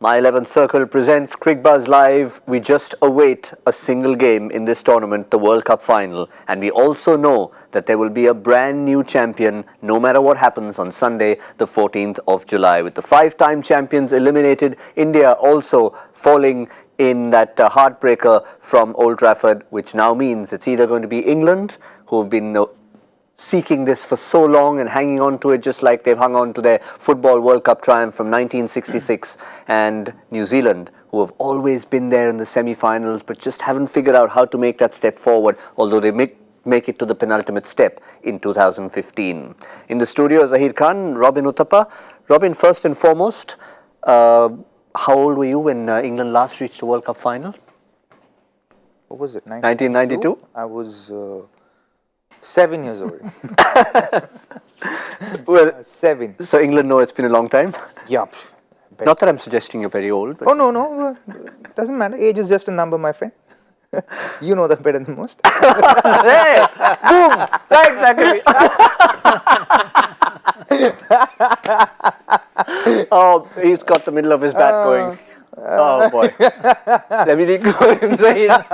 My 11th Circle presents Cricbuzz Live. We just await a single game in this tournament, the World Cup final. And we also know that there will be a brand new champion no matter what happens on Sunday, the 14th of July. With the 5-time champions eliminated, India also falling in that heartbreaker from Old Trafford, which now means it's either going to be England, who have been seeking this for so long and hanging on to it just like they've hung on to their Football World Cup triumph from 1966, and New Zealand, who have always been there in the semi-finals but just haven't figured out how to make that step forward, although they make it to the penultimate step in 2015. In the studio, Zahir Khan, Robin Uthappa. Robin, first and foremost, how old were you when England last reached the World Cup final? What was it? 1992? I was 7 years old. Well, 7. So England know it's been a long time? Yup. Not that I'm suggesting you're very old. But Oh, no. Doesn't matter. Age is just a number, my friend. You know that better than most. Hey! Boom! Right, exactly. Oh, he's got the middle of his bat going. Oh boy. Let me go him, Zahir.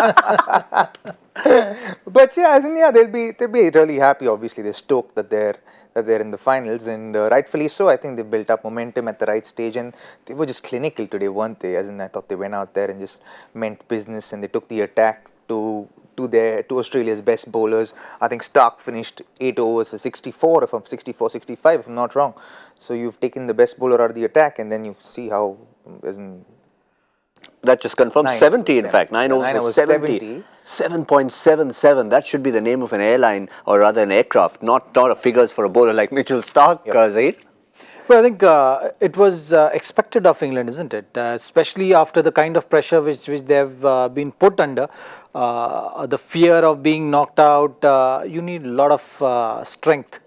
But yeah, they'll be really happy. Obviously, they're stoked that they're in the finals, and rightfully so. I think they built up momentum at the right stage, and they were just clinical today, weren't they? As in, I thought they went out there and just meant business, and they took the attack to Australia's best bowlers. I think Stark finished 8 overs for 64, 65, if I'm not wrong. So you've taken the best bowler out of the attack, and then you see how, That just confirmed 70, in fact. 9 overs for 70. 7.77. That should be the name of an airline, or rather an aircraft, not a figures for a bowler like Mitchell Stark, Zahir. Well, I think it was expected of England, isn't it? Especially after the kind of pressure which they've been put under, the fear of being knocked out. You need a lot of strength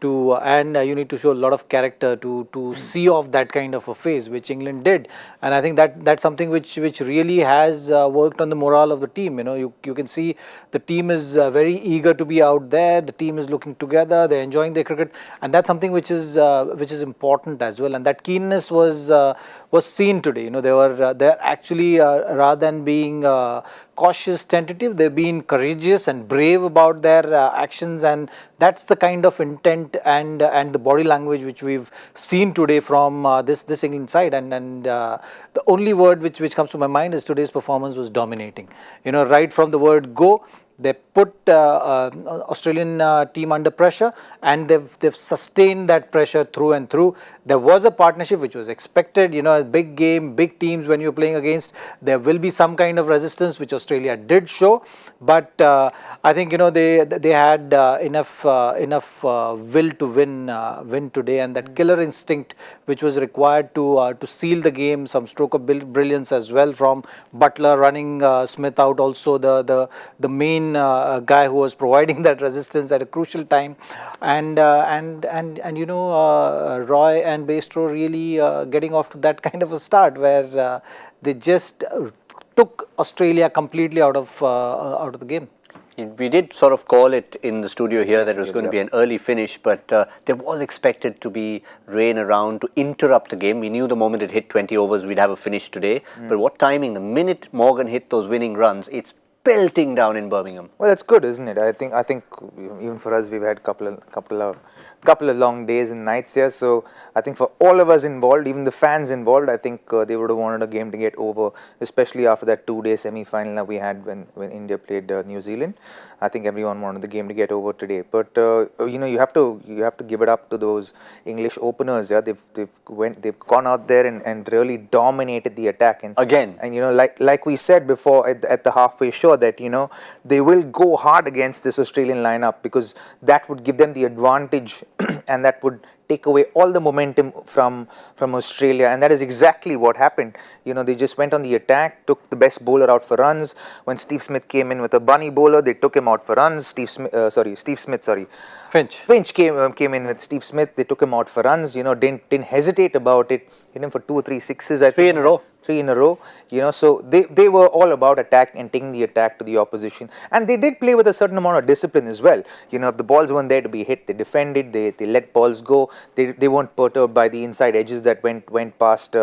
and you need to show a lot of character to see off that kind of a phase, which England did. And I think that's something which really has worked on the morale of the team. You can see the team is very eager to be out there. The team is looking together. They're enjoying their cricket, and that's something which is important as well. And that keenness was seen today. They're actually rather than being cautious, tentative, they've been courageous and brave about their actions, and that's the kind of intent and the body language which we've seen today from this England side. And the only word which comes to my mind is today's performance was dominating. Right from the word go, they put Australian team under pressure, and they've sustained that pressure through and through. There was a partnership which was expected. A big game, big teams, when you're playing against, there will be some kind of resistance, which Australia did show. But I think they had enough will to win today, and that killer instinct which was required to seal the game. Some stroke of brilliance as well from Butler, running Smith out. Also the main guy who was providing that resistance at a crucial time, and Roy and Bairstow really getting off to that kind of a start where they just took Australia completely out of the game. We did sort of call it in the studio here that it was going to be an early finish, but there was expected to be rain around to interrupt the game. We knew the moment it hit 20 overs, we'd have a finish today. But what timing? The minute Morgan hit those winning runs, it's pelting down in Birmingham. Well, that's good, isn't it? I think even for us, we've had couple of long days and nights here. So I think for all of us involved, even the fans involved, I think they would have wanted a game to get over, especially after that 2-day semi-final that we had when India played New Zealand. I think everyone wanted the game to get over today. But you have to give it up to those English openers. Yeah, they've gone out there and really dominated the attack. And again, and like we said before at the halfway show that they will go hard against this Australian lineup, because that would give them the advantage and that would take away all the momentum from Australia, and that is exactly what happened. They just went on the attack, took the best bowler out for runs. When Steve Smith came in with a bunny bowler, they took him out for runs. Steve Smith, Finch came in with Steve Smith. They took him out for runs. Didn't hesitate about it. Hit him for 2 or 3 sixes. I Three think. in a row. 3 in a row. So they were all about attack and taking the attack to the opposition. And they did play with a certain amount of discipline as well. If the balls weren't there to be hit, they defended. They let balls go. They weren't perturbed by the inside edges that went past,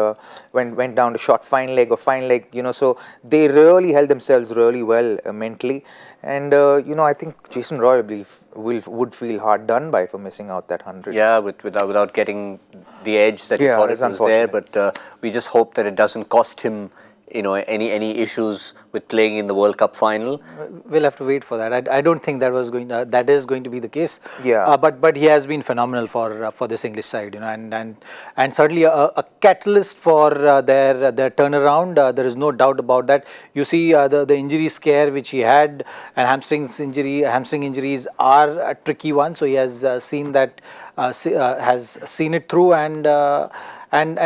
went down to short fine leg or fine leg. So they really held themselves really well mentally. And I think Jason Roy, I believe, would feel hard done by for missing out that 100. Yeah, without getting the edge that he thought it was there. But we just hope that it doesn't cost him, any issues with playing in the World Cup final. We'll have to wait for that. I don't think that is going to be the case. Yeah. But he has been phenomenal for this English side, and certainly a catalyst for their turnaround. There is no doubt about that. You see the injury scare which he had, and hamstring injuries are a tricky one. So he has seen that, has seen it through, and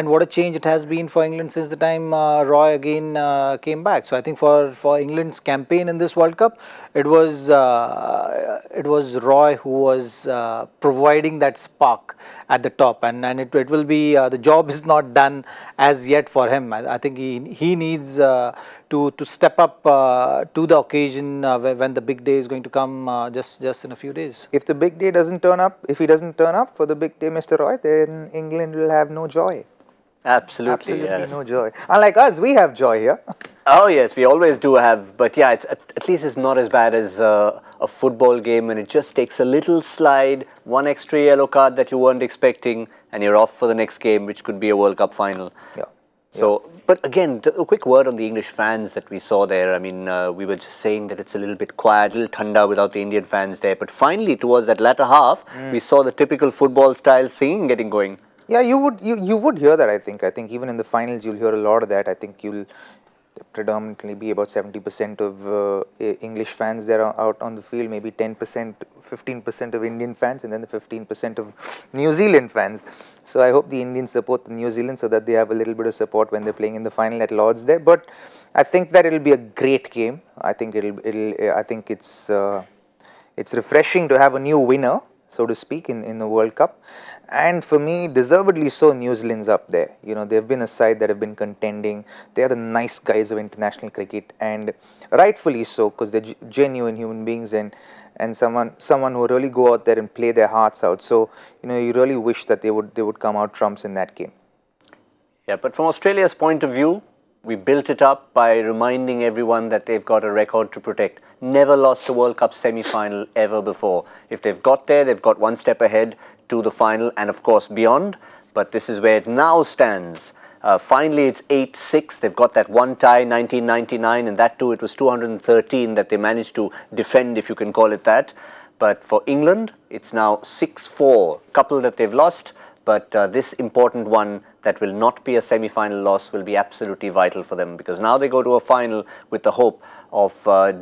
what a change it has been for England since the time Roy again came back. So I think for England's campaign in this World Cup, it was Roy who was providing that spark at the top, and it will be the job is not done as yet for him. I think he needs to step up to the occasion when the big day is going to come just in a few days. If the big day doesn't turn up, if he doesn't turn up for the big day, Mr. Roy, then England will have no joy. Absolutely No joy. Unlike us, we have joy here. Oh yes, we always do have, but yeah, at least it's not as bad as a football game, and it just takes a little slide, one extra yellow card that you weren't expecting, and you're off for the next game, which could be a World Cup final. Yeah. So, but again, a quick word on the English fans that we saw there. I mean, we were just saying that it's a little bit quiet, a little thanda without the Indian fans there, but finally, towards that latter half, we saw the typical football style singing getting going. Yeah, you would hear that. I think even in the finals you'll hear a lot of that. I think you'll predominantly be about 70% of English fans that are out on the field, maybe 10%, 15% of Indian fans, and then the 15% of New Zealand fans. So I hope the Indians support the New Zealand so that they have a little bit of support when they're playing in the final at Lord's there. But I think that it'll be a great game. I think I think it's refreshing to have a new winner, so to speak, in the World Cup. And for me, deservedly so, New Zealand's up there. They've been a side that have been contending. They are the nice guys of international cricket, and rightfully so, because they're genuine human beings and someone who really go out there and play their hearts out. So, you really wish that they would come out trumps in that game. Yeah, but from Australia's point of view, we built it up by reminding everyone that they've got a record to protect. Never lost a World Cup semi-final ever before. If they've got there, they've got one step ahead to the final and of course beyond. But this is where it now stands. Finally, it's 8-6. They've got that one tie, 1999, and that too, it was 213 that they managed to defend, if you can call it that. But for England, it's now 6-4. Couple that they've lost, but this important one that will not be a semi-final loss will be absolutely vital for them, because now they go to a final with the hope of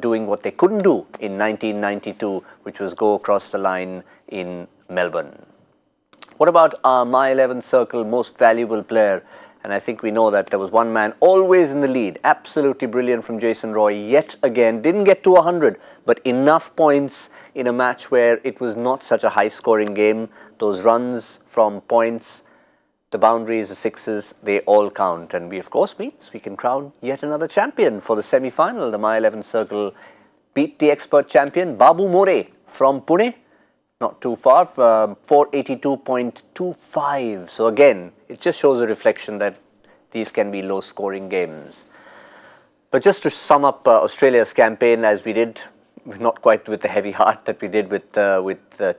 doing what they couldn't do in 1992, which was go across the line in Melbourne. What about our My 11 Circle most valuable player? And I think we know that there was one man always in the lead. Absolutely brilliant from Jason Roy yet again. Didn't get to 100, but enough points in a match where it was not such a high-scoring game. Those runs from points, the boundaries, the sixes, they all count. And we, of course, means we can crown yet another champion for the semi-final. The My 11 Circle beat the expert champion, Babu More from Pune. Not too far, 482.25. So again, it just shows a reflection that these can be low-scoring games. But just to sum up Australia's campaign, as we did, not quite with the heavy heart that we did with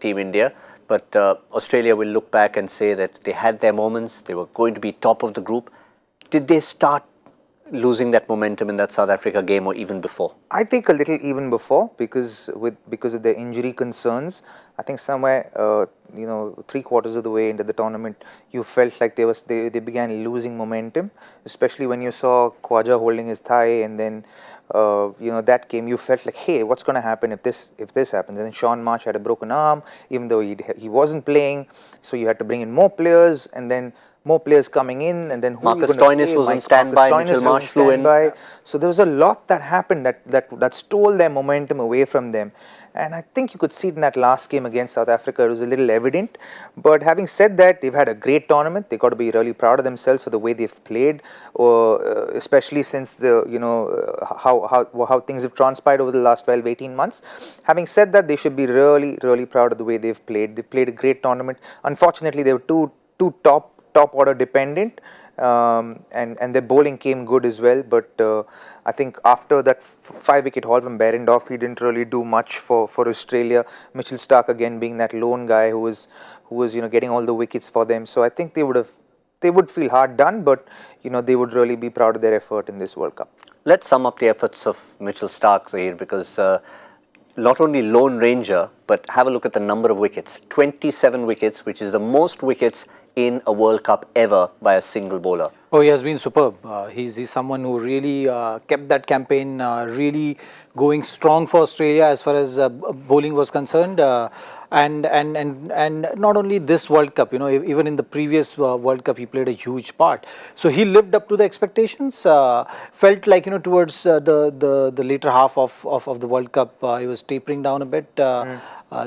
Team India, but Australia will look back and say that they had their moments. They were going to be top of the group. Did they start losing that momentum in that South Africa game, or even before? I think a little even before, because of their injury concerns. I think somewhere, 3/4 of the way into the tournament, you felt like they began losing momentum, especially when you saw Khwaja holding his thigh, and then that game you felt like, hey, what's going to happen if this happens? And then Sean Marsh had a broken arm, even though he wasn't playing, so you had to bring in more players, and then more players coming in, and then who Marcus Stoinis was on standby, Mitchell Marsh flew in. So there was a lot that happened that stole their momentum away from them. and I think you could see it in that last game against South Africa. It was a little evident. But having said that, they've had a great tournament. They got to be really proud of themselves for the way they've played, especially since the how things have transpired over the last 12-18 months. Having said that, they should be really proud of the way they've played. They played a great tournament. Unfortunately, they were too top order dependent, and their bowling came good as well. But I think after that 5-wicket haul from Behrendorff, he didn't really do much for Australia. Mitchell Starc again being that lone guy who was getting all the wickets for them. So I think they would feel hard done, but they would really be proud of their effort in this World Cup. Let's sum up the efforts of Mitchell Starc, Zahir, because not only lone ranger, but have a look at the number of wickets. 27 wickets, which is the most wickets in a World Cup ever by a single bowler. Oh, he has been superb. He's someone who really kept that campaign really going strong for Australia as far as bowling was concerned. And not only this World Cup, even in the previous World Cup, he played a huge part. So he lived up to the expectations. Felt like towards the later half of the World Cup, he was tapering down a bit.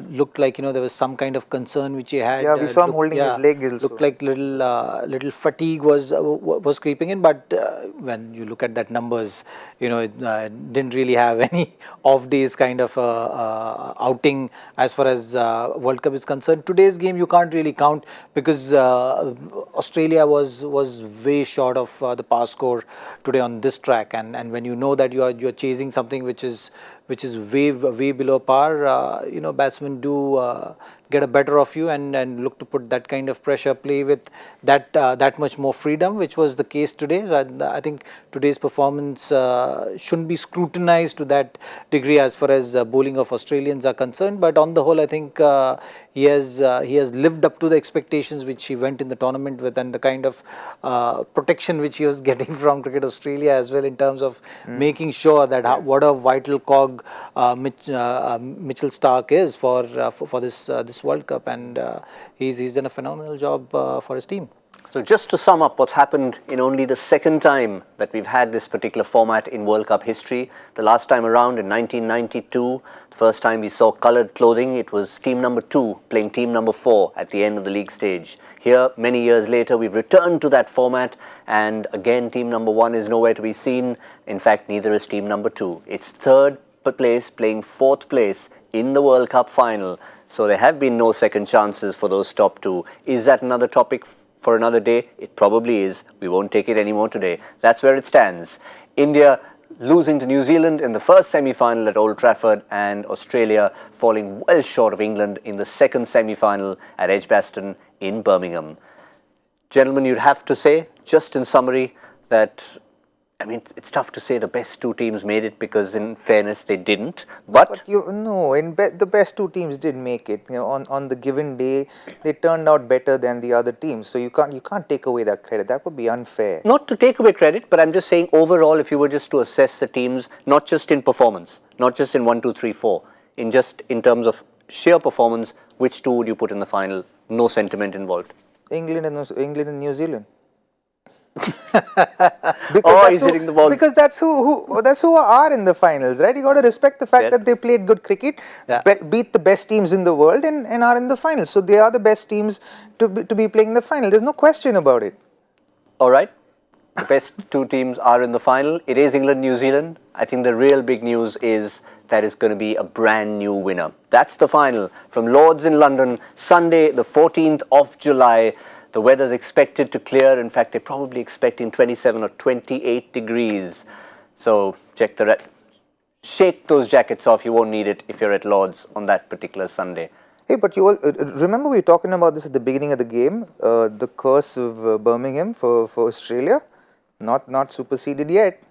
Looked like there was some kind of concern which he had. Yeah, we saw him holding his leg. Looked like little fatigue was creeping in. But when you look at that numbers, it didn't really have any off days kind of outing as far as World Cup is concerned. Today's game you can't really count because Australia was way short of the pass score today on this track, and when you know that you're chasing something which is way below par, batsmen do get a better of you and look to put that kind of pressure, play with that much more freedom, which was the case today. I think today's performance shouldn't be scrutinized to that degree as far as bowling of Australians are concerned, but on the whole I think he has lived up to the expectations which he went in the tournament with, and the kind of protection which he was getting from Cricket Australia as well, in terms of making sure that what a vital cog Mitchell Starc is for this World Cup, and he's done a phenomenal job for his team. So just to sum up what's happened in only the second time that we've had this particular format in World Cup history. The last time around in 1992, the first time we saw coloured clothing, it was team number 2 playing team number 4 at the end of the league stage. Here, many years later, we've returned to that format, and again team number 1 is nowhere to be seen. In fact, neither is team number 2. It's third place playing 4th place in the World Cup final. So there have been no second chances for those top 2. Is that another topic for another day? It probably is. We won't take it anymore today. That's where it stands. India losing to New Zealand in the first semi-final at Old Trafford, and Australia falling well short of England in the second semi-final at Edgbaston in Birmingham. Gentlemen, you'd have to say, just in summary, that it's tough to say the best 2 teams made it, because in fairness they didn't. But the best 2 teams did make it. On the given day, they turned out better than the other teams. So you can't take away that credit. That would be unfair. Not to take away credit, but I'm just saying overall, if you were just to assess the teams, not just in performance, not just in 1, 2, 3, 4, in terms of sheer performance, which 2 would you put in the final? No sentiment involved. England and New Zealand. He's hitting the ball. Because that's who are in the finals, right? You got to respect the fact that they played good cricket, beat the best teams in the world, and are in the finals. So they are the best teams to be playing in the final. There's no question about it. All right. The best 2 teams are in the final. It is England, New Zealand. I think the real big news is that it's going to be a brand new winner. That's the final from Lords in London, Sunday, the 14th of July. The weather's expected to clear. In fact, they're probably expecting 27 or 28 degrees. So shake those jackets off. You won't need it if you're at Lords on that particular Sunday. Hey, but you all remember we were talking about this at the beginning of the game, the curse of Birmingham for Australia, not superseded yet.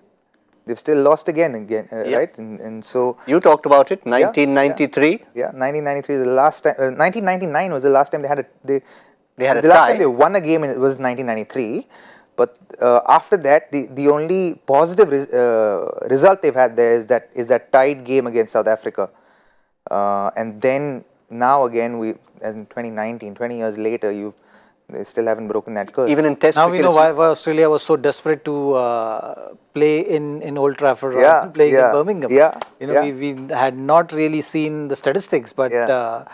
They've still lost again, right? And so you talked about it, 1993. Yeah, 1993 is the last time. 1999 was the last time they had a tie. Last time they won a game, and it was 1993. But after that, the only positive result they've had there is that tied game against South Africa, and then now again as in 2019, 20 years later, They still haven't broken that curse. Even in Test Now cricket, we know it's- why Australia was so desperate to play in Old Trafford rather Yeah, than playing yeah, in Birmingham. yeah, You know, yeah. we had not really seen the statistics, but Yeah.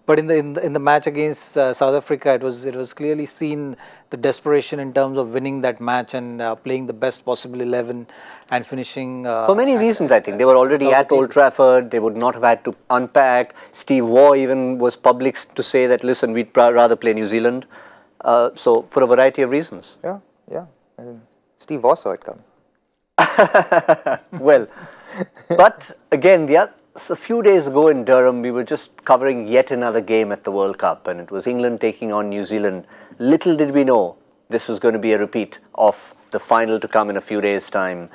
but in the match against South Africa, it was clearly seen the desperation in terms of winning that match and playing the best possible 11 and finishing. For many reasons, I think. They were already top of at the Old Trafford. They would not have had to unpack. Steve Waugh even was public to say that, listen, we'd rather play New Zealand. So, for a variety of reasons. Yeah, yeah. And Steve Waugh saw it coming. Well, but again, a few days ago in Durham, we were just covering yet another game at the World Cup, and it was England taking on New Zealand. Little did we know this was going to be a repeat of the final to come in a few days' time.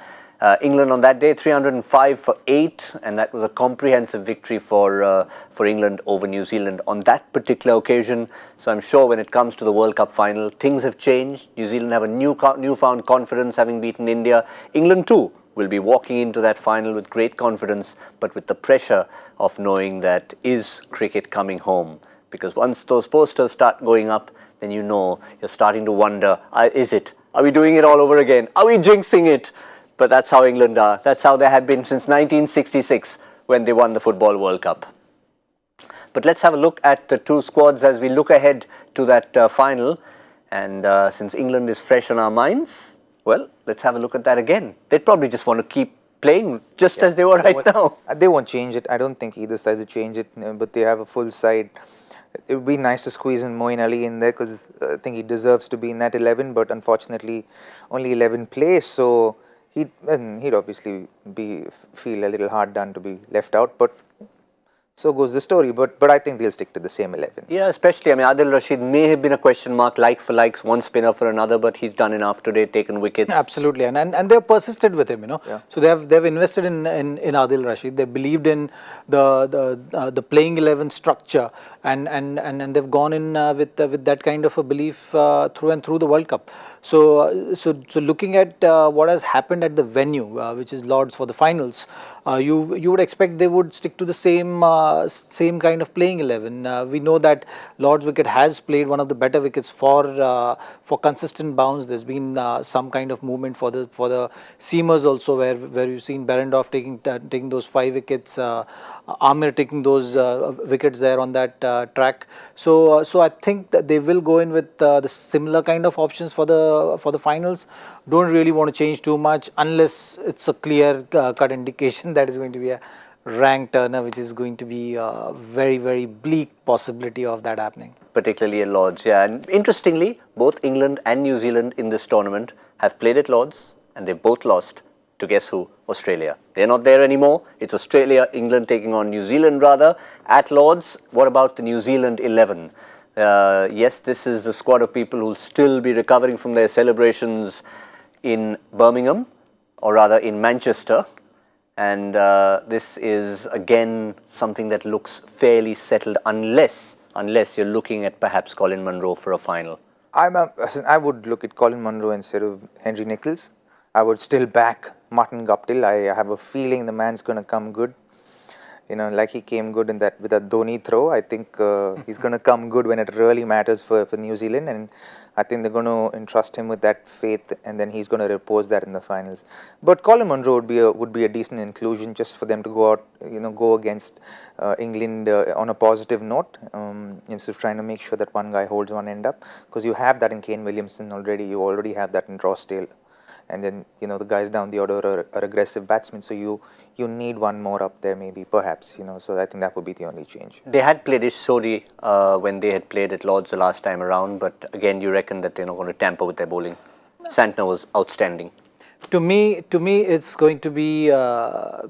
England on that day, 305 for 8, and that was a comprehensive victory for England over New Zealand on that particular occasion. So I'm sure when it comes to the World Cup final, things have changed. New Zealand have a newfound confidence having beaten India. England too will be walking into that final with great confidence, but with the pressure of knowing that is cricket coming home. Because once those posters start going up, then you know you're starting to wonder, is it? Are we doing it all over again? Are we jinxing it? But that's how England are. That's how they have been since 1966 when they won the Football World Cup. But let's have a look at the two squads as we look ahead to that final. And since England is fresh on our minds, well, let's have a look at that again. They'd probably just want to keep playing just as they were right now. They won't change it. I don't think either side will change it, but they have a full side. It would be nice to squeeze in Moeen Ali in there because I think he deserves to be in that 11, but unfortunately only 11 plays, so he'd obviously feel a little hard done to be left out, but so goes the story. But I think they'll stick to the same 11. Yeah, especially, I mean, Adil Rashid may have been a question mark, like for likes, one spinner for another, but he's done enough today, taken wickets. Absolutely, and they've persisted with him, you know. Yeah. So they've invested in Adil Rashid. They believed in the playing 11 structure, and they've gone in with that kind of a belief through and through the World Cup. So looking at what has happened at the venue, which is Lords for the finals, you would expect they would stick to the same kind of playing 11. We know that Lord's wicket has played one of the better wickets for consistent bounce. There's been some kind of movement for the seamers also, where you've seen Berendorf taking those 5 wickets, Amir taking those wickets there on that track. So I think that they will go in with the similar kind of options for the finals. Don't really want to change too much unless it's a clear cut indication that is going to be a rank turner, which is going to be a very, very bleak possibility of that happening. Particularly at Lords, yeah. And interestingly, both England and New Zealand in this tournament have played at Lords, and they both lost to, guess who? Australia. They're not there anymore. It's Australia, England taking on New Zealand rather at Lords. What about the New Zealand 11? Yes, this is a squad of people who'll still be recovering from their celebrations in Birmingham, or rather in Manchester. And this is again something that looks fairly settled unless you're looking at perhaps Colin Munro for a final. I would look at Colin Munro instead of Henry Nicholls. I would still back Martin Guptill. I have a feeling the man's going to come good. You know, like he came good with that Dhoni throw. I think he's going to come good when it really matters for New Zealand, and I think they're going to entrust him with that faith, and then he's going to repose that in the finals. But Colin Munro would be a decent inclusion just for them to go out, go against England on a positive note, instead of trying to make sure that one guy holds one end up, because you have that in Kane Williamson already. You already have that in Rossdale. And then, the guys down the order are aggressive batsmen, so you need one more up there maybe, perhaps, so I think that would be the only change. They had played Ish Sodhi when they had played at Lords the last time around, but again, you reckon that they're not going to tamper with their bowling? Santner was outstanding. To me, it's going to be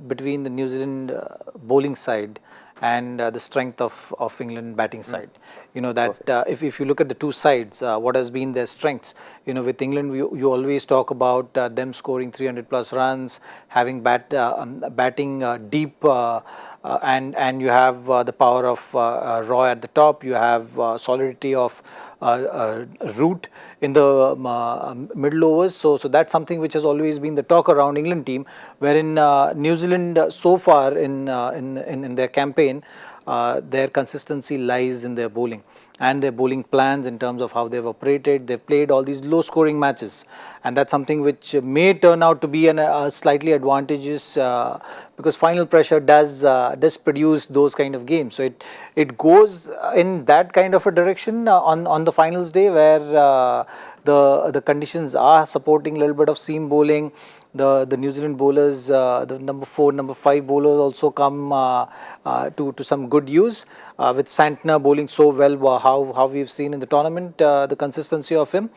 between the New Zealand bowling side and the strength of England batting side. That if you look at the two sides, what has been their strengths? With England, you always talk about them scoring 300 plus runs, having batting deep, and you have the power of Roy at the top. You have solidity of Root in the middle overs. So that's something which has always been the talk around England team. Wherein New Zealand so far in their campaign, their consistency lies in their bowling. and their bowling plans in terms of how they've operated. They've played all these low scoring matches, and that's something which may turn out to be a slightly advantageous because final pressure does produce those kind of games. So it goes in that kind of a direction on the finals day, where the conditions are supporting a little bit of seam bowling. The New Zealand bowlers, the number 4, number 5 bowlers also come to some good use, with Santner bowling so well, how we've seen in the tournament, the consistency of him.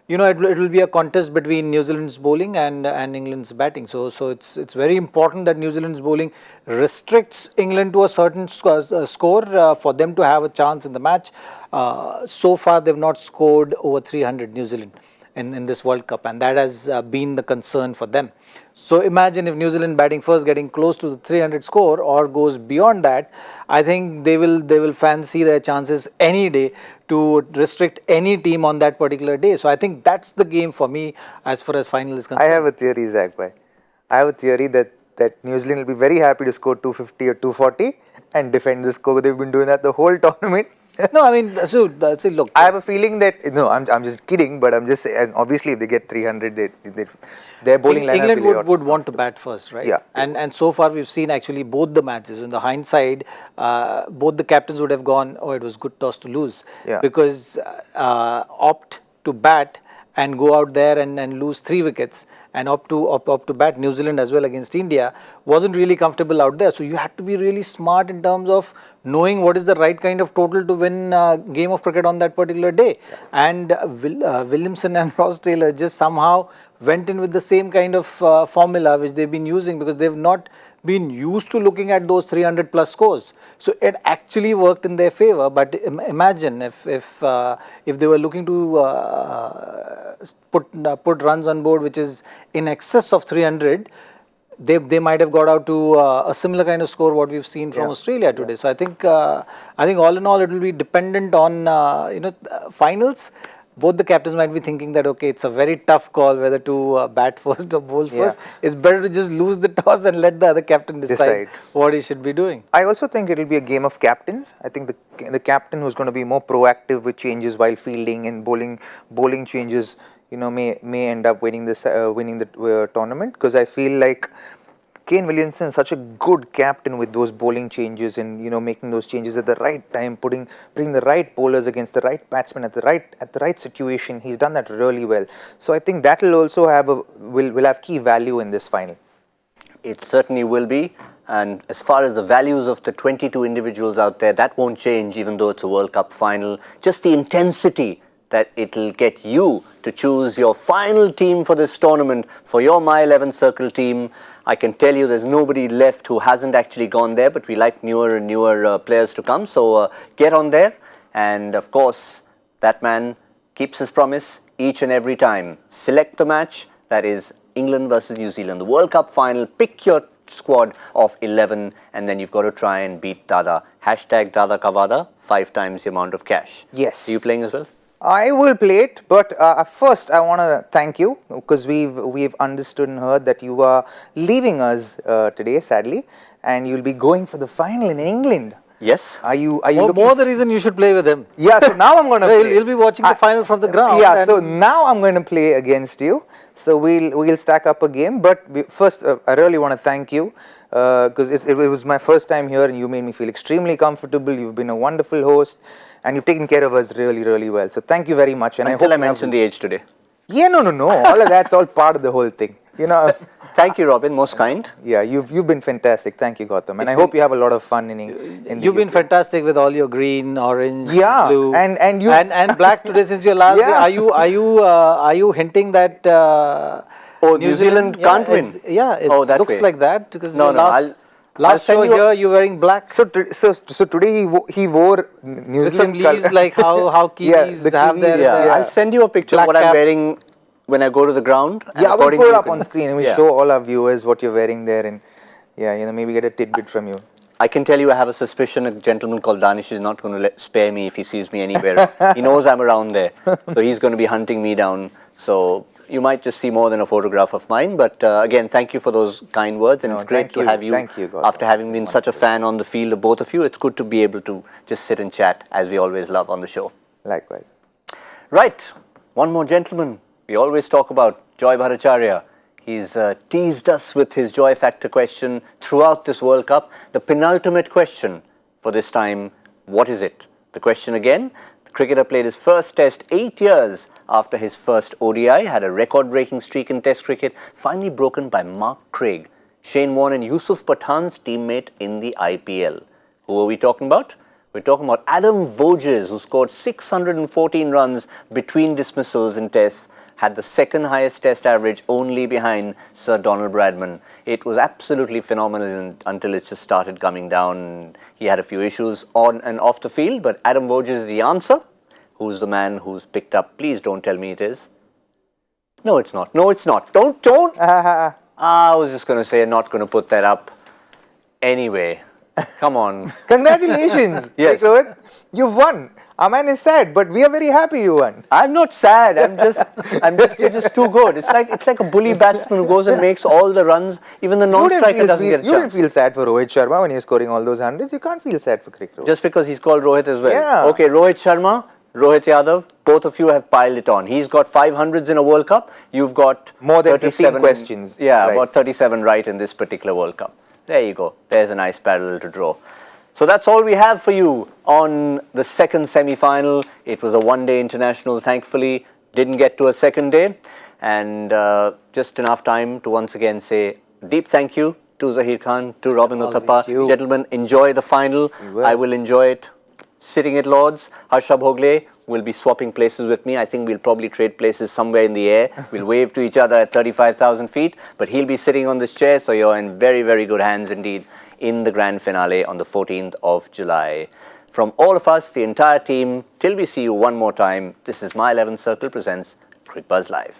You know, it will be a contest between New Zealand's bowling and England's batting. So it's very important that New Zealand's bowling restricts England to a certain score for them to have a chance in the match. So far, they've not scored over 300, New Zealand, in this World Cup, and that has been the concern for them. So imagine if New Zealand batting first getting close to the 300 score or goes beyond that, I think they will fancy their chances any day to restrict any team on that particular day. So I think that's the game for me as far as final is concerned. I have a theory, Zach. I have a theory that New Zealand will be very happy to score 250 or 240 and defend the score. They've been doing that the whole tournament. No, I mean, so look. I have a feeling that, no, I'm just kidding, but I'm just saying, obviously if they get 300, their bowling lineup England would want to bat first, right? Yeah. And so far we've seen actually both the matches. In the hindsight, both the captains would have gone, oh, it was good toss to lose. Yeah. Because opt to bat and go out there and lose 3 wickets, and opt to bat New Zealand as well against India, wasn't really comfortable out there. So you had to be really smart in terms of knowing what is the right kind of total to win a game of cricket on that particular day. Yeah. And Williamson and Ross Taylor just somehow went in with the same kind of formula which they've been using, because they've not been used to looking at those 300 plus scores. So it actually worked in their favor. But imagine if they were looking to put runs on board which is in excess of 300, they might have got out to a similar kind of score what we've seen from Australia today. So I think all in all it will be dependent on finals. Both the captains might be thinking that, okay, it's a very tough call whether to bat first or bowl first. It's better to just lose the toss and let the other captain decide what he should be doing. I also think it will be a game of captains. I think the captain who's going to be more proactive with changes while fielding and bowling changes, may end up winning the tournament, because I feel like Kane Williamson is such a good captain with those bowling changes and making those changes at the right time, bringing the right bowlers against the right batsmen at the right situation. He's done that really well. So I think that will also will have key value in this final. It certainly will be. And as far as the values of the 22 individuals out there, that won't change even though it's a World Cup final. Just the intensity that it'll get you to choose your final team for this tournament, for your My 11 Circle team. I can tell you there's nobody left who hasn't actually gone there, but we like newer and newer players to come. So get on there. And of course, that man keeps his promise each and every time. Select the match, that is England versus New Zealand, the World Cup final. Pick your squad of 11, and then you've got to try and beat Dada. Hashtag Dada Kavada, 5 times the amount of cash. Yes. Are you playing as well? I will play it, but first I want to thank you, because we've understood and heard that you are leaving us today, sadly, and you'll be going for the final in England. Yes. Are you more the reason you should play with him? Yeah. So now I'm going to. You'll be watching the final from the ground. Yeah. So now I'm going to play against you. So we'll stack up a game. But first, I really want to thank you, because it was my first time here, and you made me feel extremely comfortable. You've been a wonderful host, and you've taken care of us really, really well. So thank you very much. And Until I mentioned the age today. Yeah, no. All of that's all part of the whole thing. Thank you, Robin. Most kind. Yeah, you've been fantastic. Thank you, Gautam. And I hope you have a lot of fun in You've been fantastic with all your green, orange, blue, and black today since your last day. Are you hinting that New Zealand can't win? It looks like that, because last show here you're wearing black. So today he wore New with Zealand some leaves like how Kiwis have their. I'll send you a picture of what I'm wearing when I go to the ground. Yeah, we'll put it up on screen and we'll show all our viewers what you're wearing there, and maybe get a tidbit from you. I can tell you I have a suspicion a gentleman called Danish is not going to spare me if he sees me anywhere. He knows I'm around there. So he's going to be hunting me down. So You might just see more than a photograph of mine. But again, thank you for those kind words. And No, it's great thank to you. have you, Thank you, Gautam. after having been such a fan on the field of both of you. It's good to be able to just sit and chat, as we always love on the show. Likewise. Right. One more gentleman we always talk about, Joy Bhattacharya. He's teased us with his joy factor question throughout this World Cup. The penultimate question for this time, what is it? The question again, the cricketer played his first test 8 years after his first ODI, had a record-breaking streak in test cricket, finally broken by Mark Craig, Shane Warne and Yusuf Pathan's teammate in the IPL. Who are we talking about? We're talking about Adam Voges, who scored 614 runs between dismissals in tests, had the second highest test average only behind Sir Donald Bradman. It was absolutely phenomenal until it just started coming down. He had a few issues on and off the field, but Adam Voges is the answer. Who's the man who's picked up? Please don't tell me it is. No, it's not. No, it's not. Don't. I was just going to say, not going to put that up. Anyway, come on. Congratulations. Yes. Rohit. You've won. Our man is sad, but we are very happy you won. I'm not sad. You're just too good. It's like a bully batsman who goes and makes all the runs. Even the non-striker doesn't get a chance. You didn't feel sad for Rohit Sharma when he was scoring all those hundreds. You can't feel sad for cricket. Just because he's called Rohit as well. Yeah. Okay, Rohit Sharma, Rohit Yadav, both of you have piled it on. He's got 500s in a World Cup. You've got more than 37 15 questions. Yeah, right. about 37 right in this particular World Cup. There you go. There's a nice parallel to draw. So that's all we have for you on the second semi-final. It was a one-day international, thankfully. Didn't get to a second day. And just enough time to once again say deep thank you to Zahir Khan, to Robin Uthappa. Gentlemen, enjoy the final. I will enjoy it sitting at Lord's. Harsha Bhogle will be swapping places with me. I think we'll probably trade places somewhere in the air. We'll wave to each other at 35,000 feet. But he'll be sitting on this chair, so you're in very, very good hands indeed in the grand finale on the 14th of July. From all of us, the entire team, till we see you one more time, this is My 11th Circle presents Cricbuzz Live.